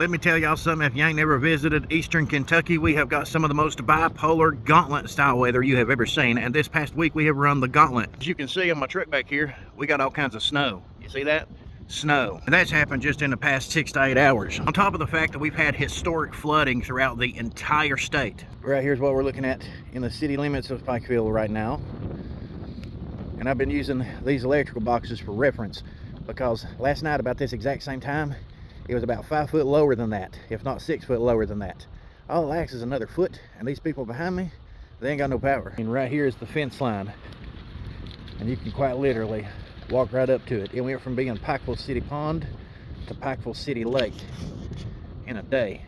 Let me tell y'all something, if you ain't never visited Eastern Kentucky, we have got some of the most bipolar gauntlet style weather you have ever seen. And this past week we have run the gauntlet. As you can see on my truck back here, we got all kinds of snow. You see that? Snow. And that's happened just in the past 6 to 8 hours. On top of the fact that we've had historic flooding throughout the entire state. Right here's what we're looking at in the city limits of Pikeville right now. And I've been using these electrical boxes for reference because last night about this exact same time, it was about 5 foot lower than that, if not 6 foot lower than that. All it lacks is another foot, and these people behind me, they ain't got no power. And right here is the fence line, and you can quite literally walk right up to it. It went from being Pikeville City Pond to Pikeville City Lake in a day.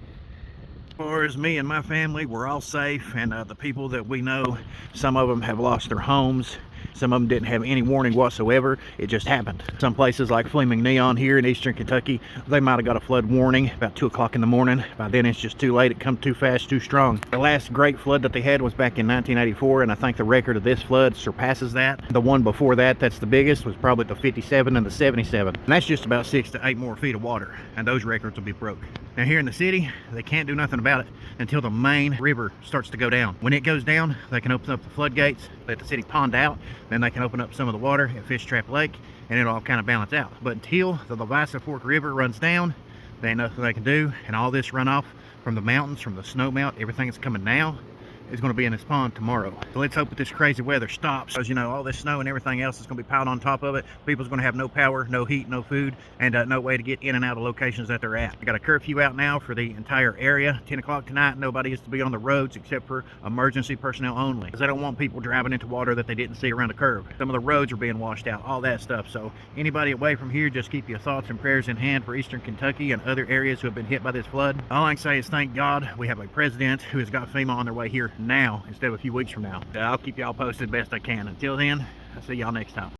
As far as me and my family, we're all safe, and the people that we know, some of them have lost their homes. Some of them didn't have any warning whatsoever. It just happened. Some places like Fleming Neon here in Eastern Kentucky, they might have got a flood warning about 2 o'clock in the morning. By then it's just too late. It come too fast, too strong. The last great flood that they had was back in 1984, and I think the record of this flood surpasses that. The one before that, that's the biggest, was probably the 57 and the 77. And that's just about 6 to 8 more feet of water, and those records will be broke. Now here in the city, they can't do nothing about it until the main river starts to go down. When it goes down, they can open up the floodgates, let the city pond out, then they can open up some of the water at Fish Trap Lake, and it'll all kind of balance out. But until the Leviathan Fork River runs down, there ain't nothing they can do, and all this runoff from the mountains, from the snow melt, everything that's coming now, is going to be in this pond tomorrow. So let's hope that this crazy weather stops, because you know all this snow and everything else is going to be piled on top of it. People's going to have no power, no heat, no food, and no way to get in and out of locations that they're at. We got a curfew out now for the entire area. 10 o'clock tonight, nobody is to be on the roads except for emergency personnel only, because they don't want people driving into water that they didn't see around a curve. Some of the roads are being washed out, all that stuff. So anybody away from here, just keep your thoughts and prayers in hand for Eastern Kentucky and other areas who have been hit by this flood. All I can say is thank God we have a president who has got FEMA on their way here now instead of a few weeks from now. I'll keep y'all posted best I can. Until then, I'll see y'all next time.